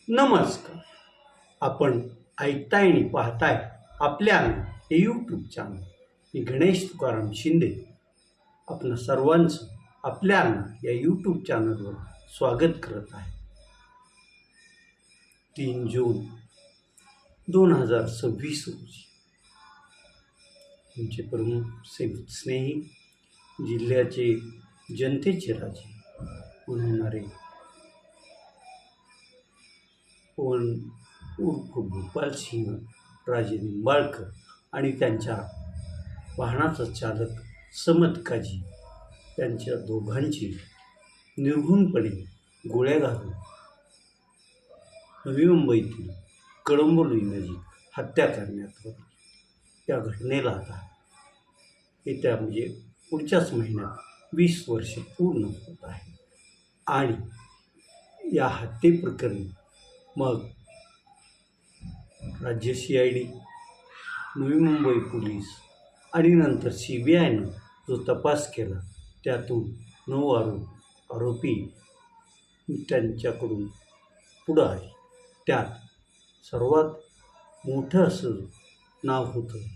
नमस्कार. आपण ऐकताय आणि पाहताय आपल्या हे यूट्यूब चॅनल. मी गणेश तुकाराम शिंदे आपणा सर्वांचं आपल्या या यूट्यूब चॅनलवर स्वागत करत आहे. 3 जून 2026 रोजी तुमचे प्रमुख स्नेही जिल्ह्याचे जनतेचे राजे म्हणणारे पवन उर्फ गोपालसिंह राजे निंबाळकर आणि त्यांच्या वाहनाचा चालक समद काजी यांच्या दोघांची निर्घृणपणे गोळ्या घालून नवी मुंबईतील कळंबोली नजीक हत्या करण्यात आली. या घटनेला आता येत्या पुढच्याच महिन्यात 20 वर्षे पूर्ण होत आहे. आणि या हत्येप्रकरणी मग राज्य CID, नवी मुंबई पोलीस आणि नंतर CBIनं जो तपास केला त्यातून 9 आरोपी त्यांच्याकडून पुढं आले. त्यात सर्वात मोठं असं नाव होतं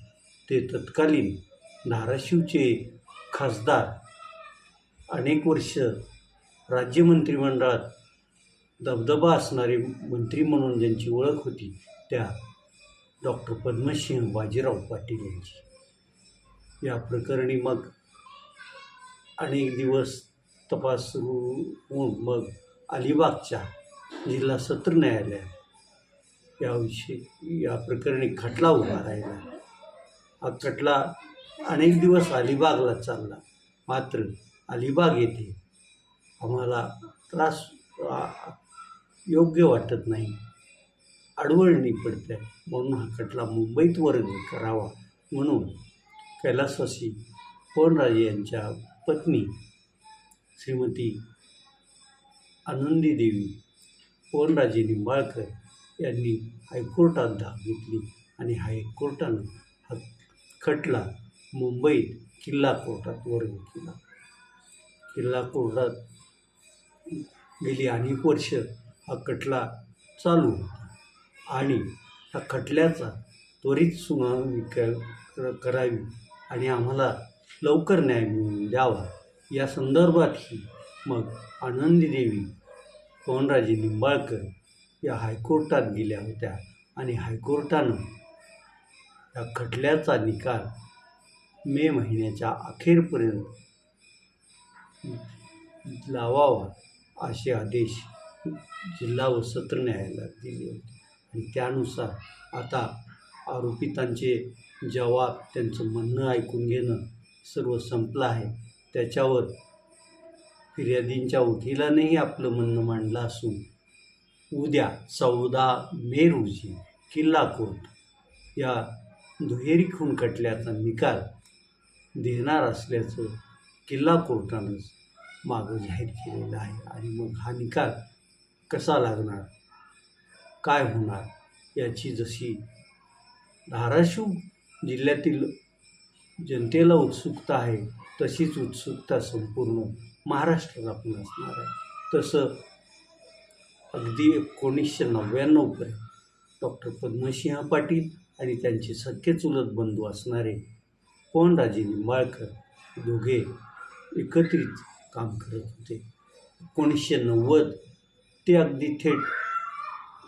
ते तत्कालीन धाराशिवचे खासदार, अनेक वर्ष राज्य मंत्रिमंडळात दबदबा असणारे मंत्री म्हणून ज्यांची ओळख होती त्या डॉक्टर पद्मसिंह बाजीराव पाटील यांची. या प्रकरणी मग अनेक दिवस तपास सुरू होऊन मग अलिबागच्या जिल्हा सत्र न्यायालयात या प्रकरणी खटला उभा राहिला. हा खटला अनेक दिवस अलिबागला चालला. मात्र अलिबाग येथे आम्हाला त्रास योग्य वाटत नाही, अडवळणी पडते म्हणून हा खटला मुंबईत वर्ग करावा म्हणून कैलासवासी पवनराजे यांच्या पत्नी श्रीमती आनंदी देवी पवनराजे निंबाळकर यांनी हायकोर्टात धाव घेतली आणि हायकोर्टानं हा खटला मुंबईत किल्ला कोर्टात वर्ग केला. किल्ला कोर्टात गेली अनेक वर्ष हा खटला चालू होता आणि ह्या खटल्याचा त्वरित सुनावणी करावी आणि आम्हाला लवकर न्याय मिळवून द्यावा या संदर्भातही मग आनंदी देवी पवनराजे निंबाळकर या हायकोर्टात गेल्या होत्या आणि हायकोर्टानं या खटल्याचा निकाल मे महिन्याच्या अखेरपर्यंत लावावा असे आदेश जिल्हा व सत्र न्यायालयात दिले होते. आणि त्यानुसार आता आरोपितांचे जबाब, त्यांचं म्हणणं ऐकून घेणं सर्व संपलं आहे. त्याच्यावर फिर्यादींच्या वकिलानेही आपलं म्हणणं मांडलं असून उद्या 14 मे रोजी किल्ला कोर्ट या दुहेरी खून खटल्याचा निकाल देणार असल्याचं किल्ला कोर्टानंच मागं जाहीर केलेलं आहे. आणि मग हा निकाल कसा लागणार, काय होणार याची जशी धाराशिव जिल्ह्यातील जनतेला उत्सुकता आहे तशीच उत्सुकता संपूर्ण महाराष्ट्रात आपण असणार आहे. तसं अगदी 1999पर्यंत डॉक्टर पद्मसिंह पाटील आणि त्यांचे सख्खे चुलत बंधू असणारे पवनराजे निंबाळकर दोघे एकत्रित काम करत होते. 1990 ते अगदी थेट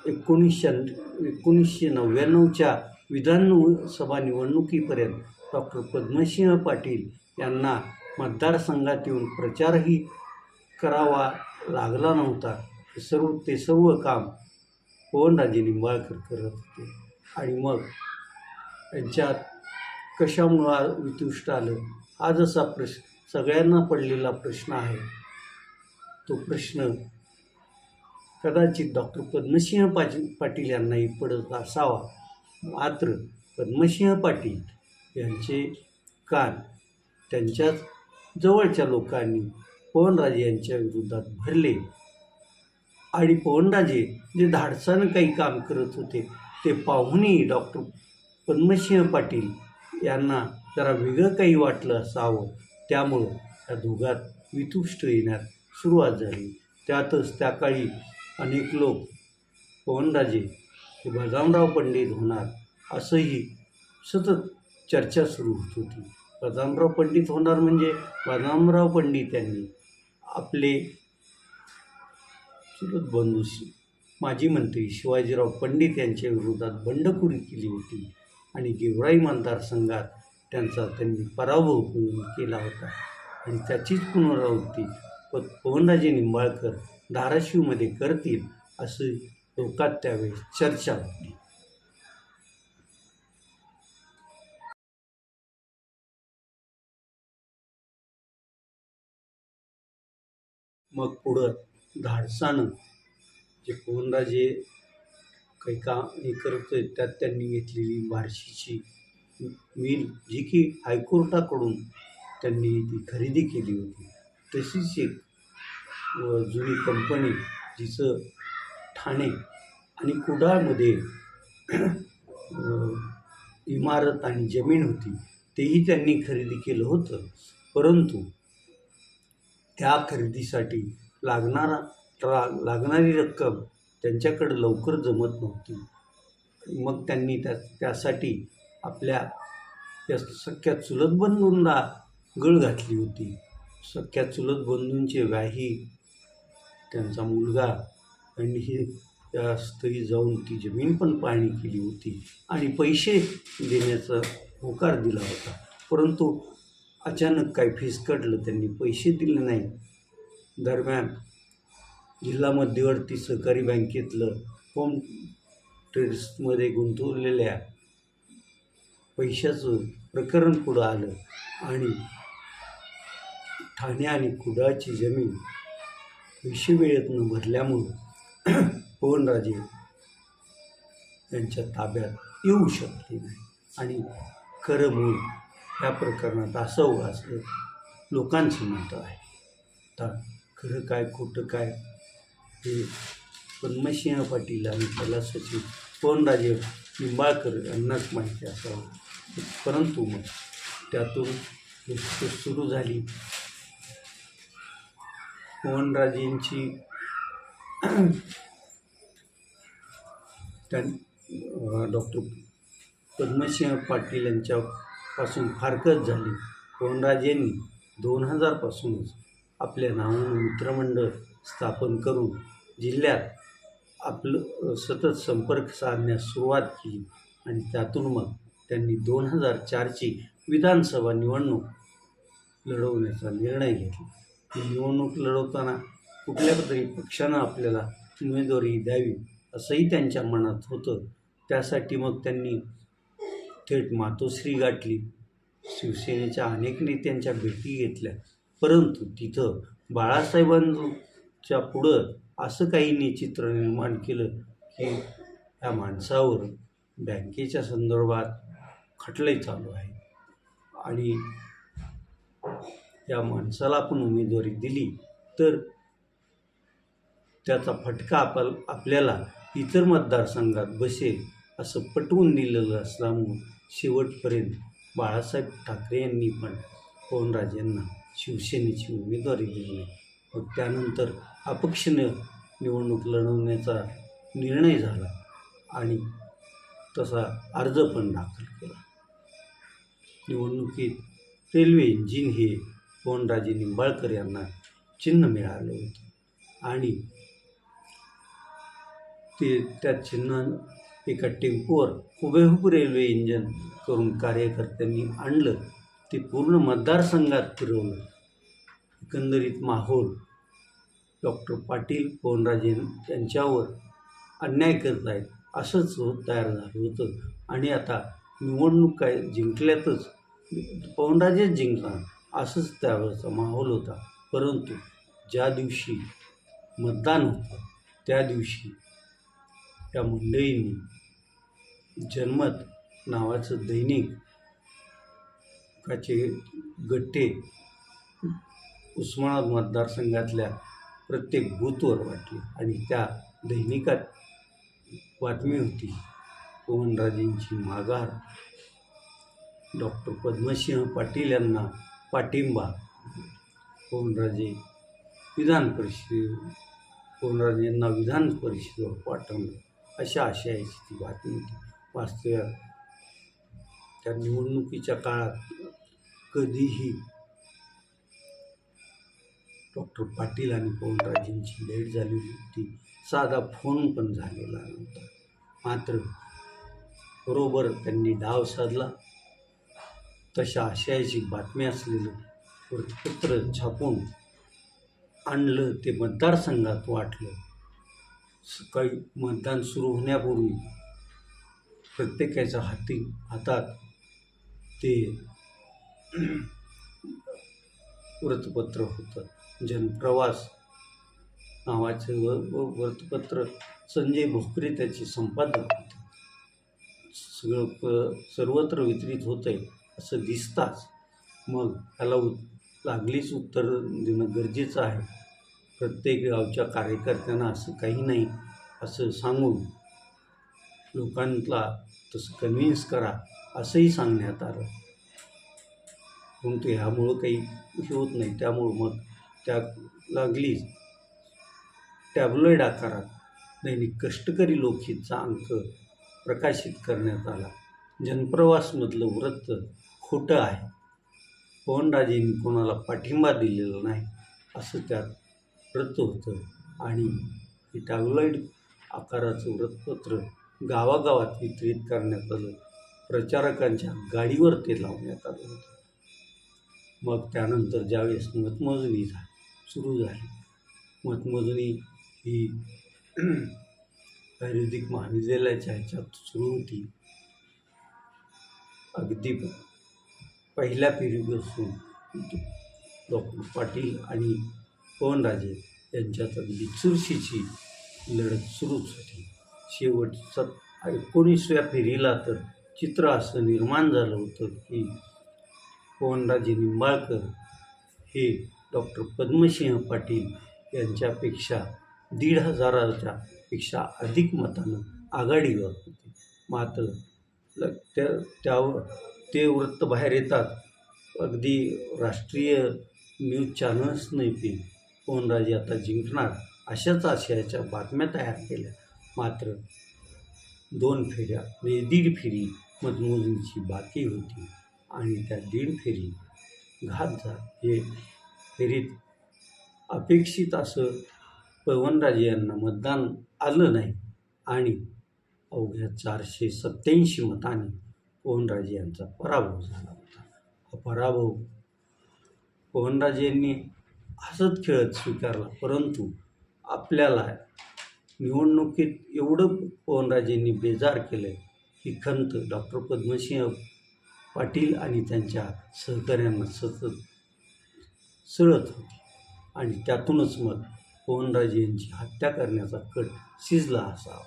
1999च्या विधानसभा निवडणुकीपर्यंत डॉक्टर पद्मसिंह पाटील यांना मतदारसंघात येऊन प्रचारही करावा लागला नव्हता. ते सर्व काम पवनराजे निंबाळकर करत होते. आणि मग यांच्यात कशामुळं वितुष्ट आलं हा जसा सगळ्यांना पडलेला प्रश्न आहे, तो प्रश्न कदाचित डॉक्टर पद्मसिंह पाटील यांनाही पडत असावा. मात्र पद्मसिंह पाटील यांचे कान त्यांच्याच जवळच्या लोकांनी पवनराजे यांच्या विरोधात भरले आणि पवनराजे जे धाडसानं काही काम करत होते ते पाहूनही डॉक्टर पद्मसिंह पाटील यांना जरा वेगळं काही वाटलं असावं. त्यामुळं या दोघात वितुष्ट येण्यास सुरुवात झाली. त्यातच त्या काळी अनेक लोक पवनराजे हे बलरामराव पंडित होणार असंही सतत चर्चा सुरू होत होती. बलरामराव पंडित होणार म्हणजे बलरामराव पंडित यांनी आपले चुलत बंधू माजी मंत्री शिवाजीराव पंडित यांच्या विरोधात बंडखोरी केली होती आणि गेवराई मतदारसंघात त्यांनी पराभव केला होता आणि त्याचीच पुनरावृत्ती पवनराजे निंबाळकर धाराशिवमध्ये करतील असं लोकात त्यावेळेस चर्चा होती. मग पुढं धाडसानं जे पवनराजे काही काम हे करतोय त्यात त्यांनी घेतलेली बार्शीची मिल जी की हायकोर्टाकडून त्यांनी ती खरेदी केली होती, तशीच एक जुनी कंपनी जिचं ठाणे आणि कुडाळमध्ये इमारत आणि जमीन होती तेही त्यांनी खरेदी केलं होतं. परंतु त्या खरेदीसाठी लागणारी रक्कम त्यांच्याकडं लवकर जमत नव्हती. मग त्यांनी त्यासाठी आपल्या या सख्या चुलत बंधूंना गळ घातली होती. सख्या चुलत बंधूंचे व्याही त्यांचा मुलगा यांनी त्या स्थळी जाऊन ती जमीन पण पाहणी केली होती आणि पैसे देण्याचा होकार दिला होता. परंतु अचानक काही फिसकटलं, त्यांनी पैसे दिले नाही. दरम्यान जिल्हा मध्यवर्ती सहकारी बँकेतलं होम ट्रेड्समध्ये गुंतवलेल्या पैशाचं प्रकरण पुढं आलं आणि ठाणे आणि कुडाळची जमीन पैसे वेळेत न भरल्यामुळं पवनराजे यांच्या ताब्यात येऊ शकले नाही आणि खरं मूळ या प्रकरणात असावं असं लोकांचं मत आहे. आता खरं काय खोटं काय हे पद्मसिंह पाटील आणि त्याला सचिव पवनराजे निंबाळकर यांनाच माहिती असावं. परंतु मग त्यातून गोष्ट सुरू झाली. पवनराजेंची डॉक्टर पद्मसिंह पाटील यांच्यापासून फारकत झाली. पवनराजेंनी 2000 पासूनच आपल्या नावानं मित्रमंडळ स्थापन करून जिल्ह्यात आपलं सतत संपर्क साधण्यास सुरुवात केली आणि त्यातून मग त्यांनी 2004ची विधानसभा निवडणूक लढवण्याचा निर्णय घेतला. ही निवडणूक लढवताना कुठल्या तरी पक्षानं आपल्याला उमेदवारी द्यावी असंही त्यांच्या मनात होतं. त्यासाठी मग त्यांनी थेट मातोश्री गाठली. शिवसेनेच्या अनेक नेत्यांच्या भेटी घेतल्या. परंतु तिथं बाळासाहेबांच्या पुढं असं काही चित्र निर्माण केलं की ह्या माणसावर बँकेच्या संदर्भात खटले चालू आहे आणि या माणसाला आपण उमेदवारी दिली तर त्याचा फटका आपल्याला इतर मतदारसंघात बसेल असं पटवून दिलेलं असल्यामुळं शेवटपर्यंत बाळासाहेब ठाकरे यांनी पण पवनराजेंना शिवसेनेची उमेदवारी दिली नाही. मग त्यानंतर अपक्षानं निवडणूक लढवण्याचा निर्णय झाला आणि तसा अर्ज पण दाखल केला. निवडणुकीत रेल्वे इंजिन हे पवनराजे निंबाळकर यांना चिन्ह मिळालं होतं आणि त्या चिन्ह एका टेम्पोवर हुबेहूब रेल्वे इंजिन करून कार्यकर्त्यांनी आणलं. ते पूर्ण मतदारसंघात फिरवलं. एकंदरीत माहोल डॉक्टर पाटील पवनराजे यांच्यावर अन्याय करत आहेत असंच तयार झालं होतं आणि आता निवडणूक काय जिंकल्यातच पवनराजेच जिंकणार असंच त्यावेळेचा माहोल होता. परंतु ज्या दिवशी मतदान होतं त्या दिवशी त्या मंडळींनी जनमत नावाचं दैनिकाचे गठ्ठे उस्मानाबाद मतदारसंघातल्या प्रत्येक बूथवर वाटले आणि त्या दैनिकात बातमी होती पवनराजेंची माघार, डॉक्टर पद्मसिंह पाटील यांना पाठिंबा, पवनराजे यांना विधान परिषदेवर पाठवलं अशा आशयाची ती बातमी होती. वास्तव्यात त्या निवडणुकीच्या काळात कधीही डॉक्टर पाटील आणि पवनराजेंची भेट झालेली होती. साधा फोन पण झालेला नव्हता. मात्र बरोबर त्यांनी डाव साधला. तशा आशयाची बातमी असलेलं वृत्तपत्र छापून आणलं. ते मतदारसंघात वाटलं. सकाळी मतदान सुरू होण्यापूर्वी प्रत्येकाच्या हातात ते वृत्तपत्र होतं. जनप्रवास नावाचं वृत्तपत्र. संजय भोकरे त्याचे संपादक होते. सर्वत्र वितरित होतंय असं दिसताच मग त्याला लागलीच उत्तर देणं गरजेचं आहे. प्रत्येक गावच्या कार्यकर्त्यांना असं काही नाही असं सांगून लोकांना तसं कन्व्हिन्स करा असंही सांगण्यात आलं. परंतु ह्यामुळं काही हे होत नाही. त्यामुळं मग त्या लागलीच टॅब्लॉइड आकारात दैनिक कष्टकरी लोकहितचा अंक प्रकाशित करण्यात आला. जनप्रवासमधलं वृत्त खोटं आहे. पवनराजेंनी कोणाला पाठिंबा दिलेला नाही असं त्यात वृत्त होतं. आणि हे टॅब्लॉइड आकाराचं वृत्तपत्र गावागावात वितरित करण्यात आलं. प्रचारकांच्या गाडीवर ते लावण्यात आलं होतं. मग त्यानंतर ज्यावेळेस मतमोजणी सुरू झाली, मतमोजणी ही आयुर्वेदिक महाविद्यालयाच्या ह्याच्यात सुरू होती. अगदी पहिल्या फेरीपासून डॉक्टर पाटील आणि पवनराजे यांच्यात अगदी चुरशीची लढत सुरूच होती. शेवटच्या 19व्या फेरीला तर चित्र असं निर्माण झालं होतं की पवनराजे निंबाळकर हे डॉक्टर पद्मसिंह पाटील यांच्यापेक्षा 1,500च्या पेक्षा अधिक मतानं आघाडीवर होते. मात्र ते वृत्त बाहेर येतात. अगदी राष्ट्रीय न्यूज चॅनल्सने ते पवनराजे आता जिंकणार अशाच आशयाच्या बातम्या तयार केल्या. मात्र 2 फेऱ्या म्हणजे 1.5 फेरी मतमोजणीची बाकी होती आणि त्या 1.5 फेरी घात झाला. हे फेरीत अपेक्षित असं पवनराजे यांना मतदान आलं नाही आणि अवघ्या 487 मतांनी पवनराजे यांचा पराभव झाला होता. हा पराभव पवनराजेंनी हसत खेळत स्वीकारला. परंतु आपल्याला निवडणुकीत एवढं पवनराजेंनी बेजार केलं ही खंत डॉक्टर पद्मसिंह पाटील आणि त्यांच्या सहकाऱ्यांना सतत सळत होती. आणि त्यातूनच मग पवनराजे यांची हत्या करण्याचा कट शिजला असावा.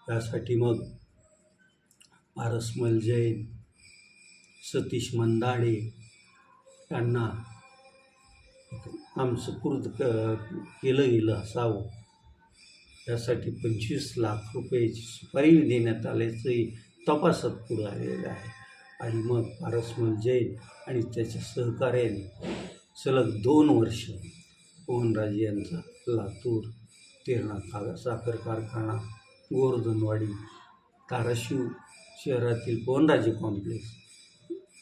यासाठी मग पारसमल जैन, सतीश मंदाडे यांना नामसुपूर्द केलं गेलं असावं. यासाठी 25 लाख रुपयाची सुपारी देण्यात आल्याचंही तपासात पुढं आलेलं आहे. आणि मग पारसमल जैन आणि त्याच्या सहकार्याने सलग 2 वर्ष पवनराजे यांचा लातूर, तेरणा साखर कारखाना, गोवर्धनवाडी, धाराशिव शहरातील पवनराजे कॉम्प्लेक्स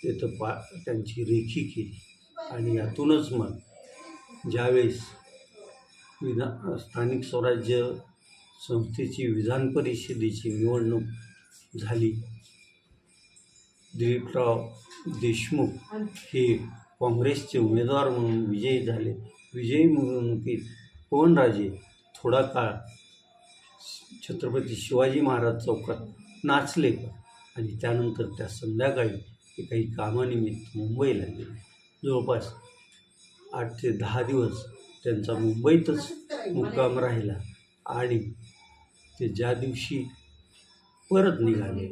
येथं त्यांची रेखी केली. आणि यातूनच मग ज्यावेळेस स्थानिक स्वराज्य संस्थेची विधान परिषदेची निवडणूक झाली, दिलीपराव देशमुख हे काँग्रेसचे उमेदवार म्हणून विजयी झाले. विजयी मिरवणुकीत पवनराजे थोडा काळ छत्रपती शिवाजी महाराज चौकात नाचले आणि त्यानंतर त्या संध्याकाळी ते काही कामानिमित्त मुंबईला गेले. जवळपास 8 ते 10 दिवस त्यांचा मुंबईतच मुक्काम राहिला. आणि ते ज्या दिवशी परत निघाले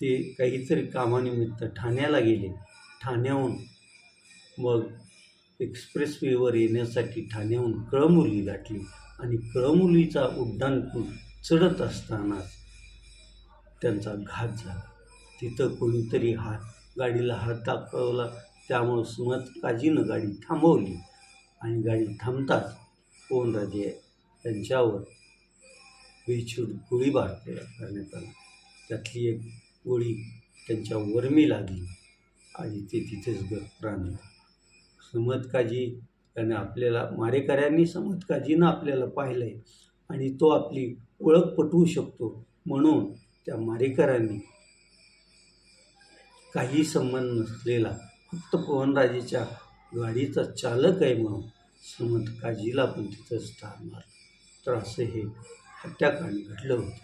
ते काहीतरी कामानिमित्त ठाण्याला गेले. ठाण्याहून मग एक्सप्रेसवेवर येण्यासाठी ठाण्याहून कळंबोली गाठली आणि कळंबोलीचा उड्डाणपूल चढत असतानाच त्यांचा घात झाला. तिथं कोणीतरी गाडीला हात दाखवला. त्यामुळं सुमत काजीनं गाडी थांबवली आणि गाडी थांबताच पवनराजे यांच्यावर बेछूट गोळीबार करण्यात आला. त्यातली एक गोळी त्यांच्या वर्मी लागली आणि ते तिथेच प्राण गेले. समद काझी त्याने आपल्याला, मारेकऱ्यांनी समद काझीनं आपल्याला पाहिलं आहे आणि तो आपली ओळख पटवू शकतो म्हणून त्या मारेकऱ्यांनी काही संबंध नसलेला, फक्त पवनराजेच्या गाडीचा चालक आहे म्हणून समद काझीला पण तिथंच ठार मारलं. तर असं हे हत्याकांड घडलं होतं.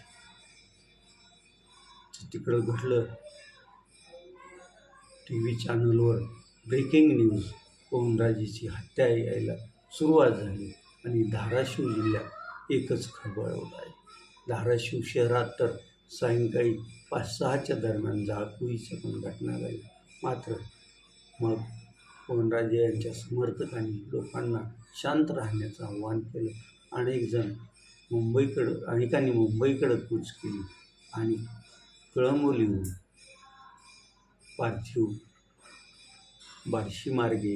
तिकडं घडलं. टी व्ही चॅनलवर ब्रेकिंग न्यूज, पवनराजेची हत्या यायला सुरुवात झाली आणि धाराशिव जिल्ह्यात एकच खळबळ आहे. धाराशिव शहरात तर सायंकाळी 5-6च्या दरम्यान जाळपोळीच्या पण घटना घडल्या. मात्र मग पवनराजे यांच्या समर्थकांनी लोकांना शांत राहण्याचं आवाहन केलं. अनेकांनी मुंबईकडं कूच केली आणि कळंबोलीहून पार्थिव बार्शी मार्गे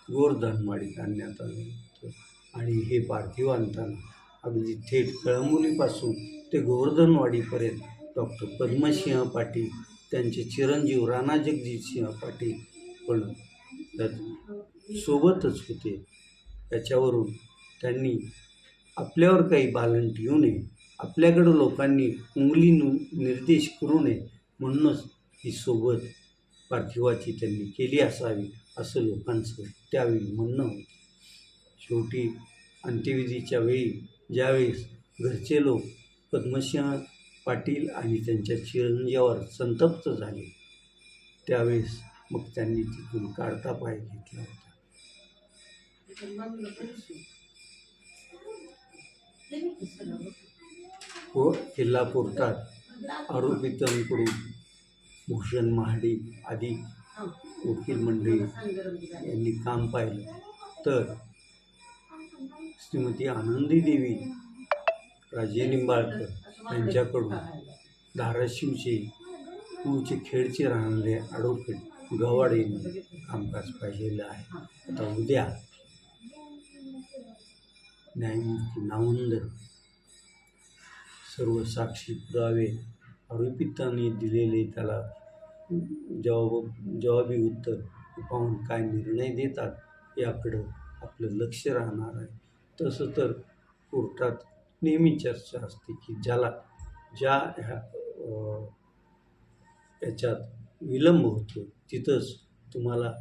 गोरधनवाडीत आणण्यात आलं होतं आणि हे पार्थिव आणताना अगदी थेट कळंबोलीपासून ते गोवर्धनवाडीपर्यंत डॉक्टर पद्मसिंह पाटील, त्यांचे चिरंजीव राणा जगजितसिंह पाटील पण सोबतच होते. याच्यावरून त्यांनी आपल्यावर काही बालंट येऊ नये, आपल्याकडं लोकांनी उंगली निर्देश करू नये म्हणूनच ही सोबत पार्थिवाची त्यांनी केली असावी असं लोकांचं त्यावेळी म्हणणं होतं. शेवटी अंत्यविधीच्या वेळी ज्यावेळेस घरचे लोक पद्मसिंह पाटील आणि त्यांच्या चिरंजीवावर संतप्त झाले, त्यावेळेस मग त्यांनी तिथून काढता पाय घेतला होता. किल्ला कोर्टात आरोपितांकडून भूषण महाडिक आदी वकील मंडळी यांनी काम पाहिलं. तर श्रीमती आनंदीदेवी राजे निंबाळकर यांच्याकडून धाराशिवचे मूळचे खेडचे राहणारे ॲडव्होकेट गवाड यांनी कामकाज पाहिलेलं आहे. आता उद्या न्यायमूर्ती नावंदर सर्व साक्षी पुरावे आरोपितांनी दिलेले त्याला जवाबी उत्तर पाहून काय निर्णय देतात याकडं आपलं लक्ष राहणार आहे. तसं तर कोर्टात नेहमी चर्चा असते की याच्यात विलंब होतो तिथंच तुम्हाला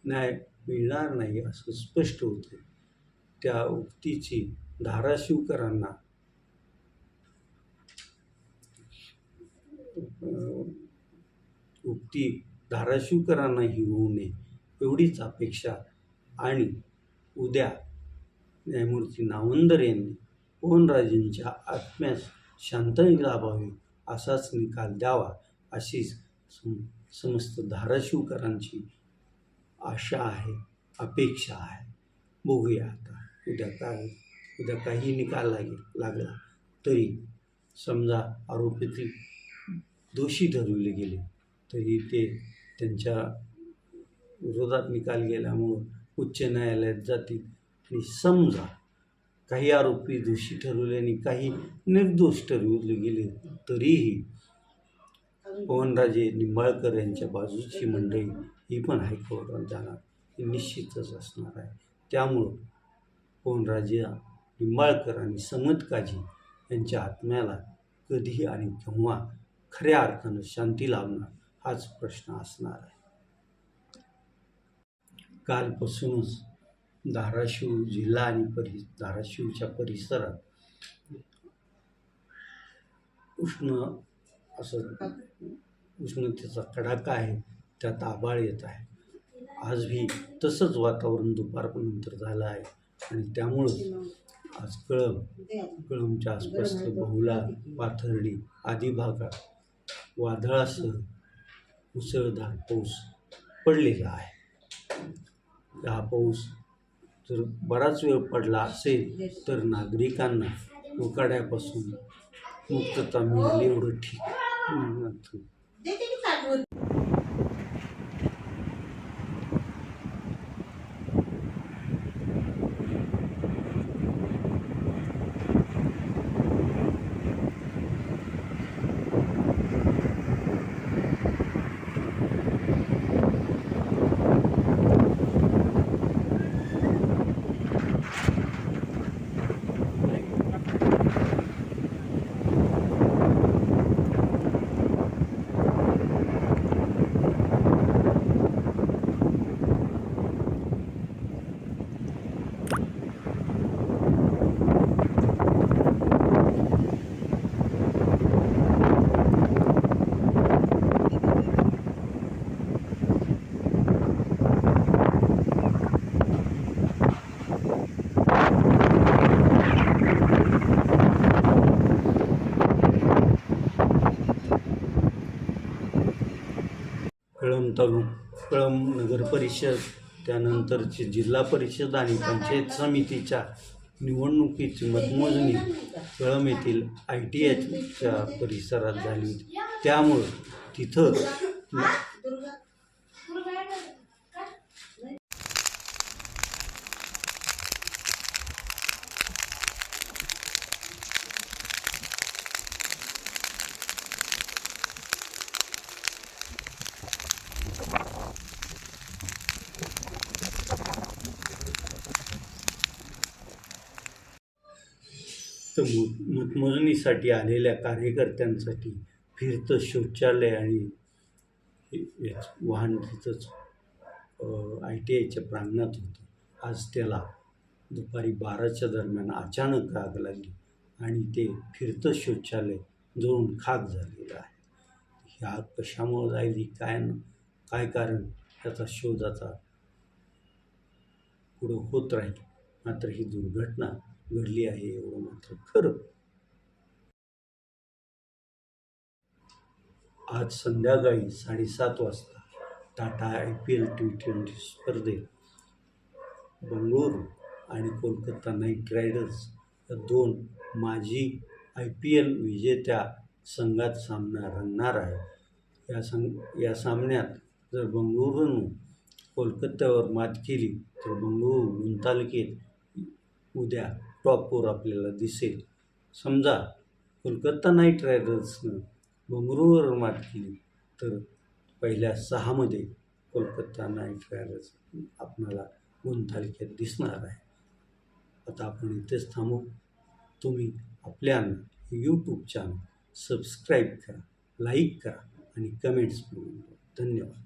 न्याय मिळणार नाही असं स्पष्ट होतं. त्या उक्तीची धाराशिवकरांना ही होऊ नये एवढीच अपेक्षा. आणि उद्या न्यायमूर्ती नावंदर यांनी पवनराजेंच्या आत्म्यास शांतता लाभावी असाच निकाल द्यावा अशीच समस्त धाराशिवकरांची आशा आहे, अपेक्षा आहे. बघूया आता उद्या काही निकाल लागला तरी समजा आरोपी दोषी ठरवले गेले तरी ते त्यांच्या विरोधात निकाल गेल्यामुळं उच्च न्यायालयात जातील. आणि समजा काही आरोपी दोषी ठरवले आणि काही निर्दोष ठरवले गेले तरीही पवनराजे निंबाळकर यांच्या बाजूची मंडळी ही पण हायकोर्टात जाणार हे निश्चितच असणार आहे. त्यामुळं पवनराजे निंबाळकर आणि समद काझी यांच्या आत्म्याला कधी आणि केव्हा खऱ्या अर्थानं शांती लाभणार हाच प्रश्न असणार आहे. कालपासूनच धाराशिव जिल्हा आणि धाराशिवच्या परिसरात उष्णतेचा कडाका आहे, त्यात आभाळ येत आहे. आजही तसंच वातावरण दुपारनंतर झालं आहे आणि त्यामुळं आज कळंबच्या आसपासचं बहुला, पाथर्डी आदी भागात वादळासह मुसळधार पाऊस पडलेला आहे. हा पाऊस जर बराच वेळ पडला असेल तर नागरिकांना उकाड्यापासून मुक्तता मिळेल एवढं ठीक. कळंब नगर परिषद, त्यानंतरची जिल्हा परिषद आणि पंचायत समितीच्या निवडणुकीची मतमोजणी कळंब येथील ITIच्या परिसरात झाली होती. त्यामुळं तिथं मतमोजणीसाठी आलेल्या कार्यकर्त्यांसाठी फिरतं शौचालय आणि वाहन तिथंच ITIच्या प्रांगणात होतं. आज त्याला दुपारी 12च्या दरम्यान अचानक आग लागली आणि ते फिरतं शौचालय जळून खाक झालेलं आहे. ही आग कशामुळे झाली, काय कारण, याचा शोध आता पुढं होत राहील. मात्र ही दुर्घटना घडली आहे एवढं मात्र खरं. आज संध्याकाळी 7:30 वाजता टाटा IPL T20 स्पर्धेत बंगळुरू आणि कोलकाता नाईट रायडर्स या 2 माजी IPL विजेत्या संघात सामना रंगणार आहे. या सामन्यात जर बंगळुरूनं कोलकात्यावर मात केली तर बंगळुरू गुणतालिकेत उद्या टॉपवर आपल्याला दिसेल. समजा कोलकाता नाईट रायडर्सनं बंगळुरूवर मात केली तर पहिल्या 6मध्ये कोलकाता नाईट रायडर्स आपल्याला गुणतालिकेत दिसणार आहे. आता आपण इथेच थांबू. तुम्ही आपल्या YouTube चॅनल सबस्क्राईब करा, लाईक करा आणि कमेंट्स करून. धन्यवाद.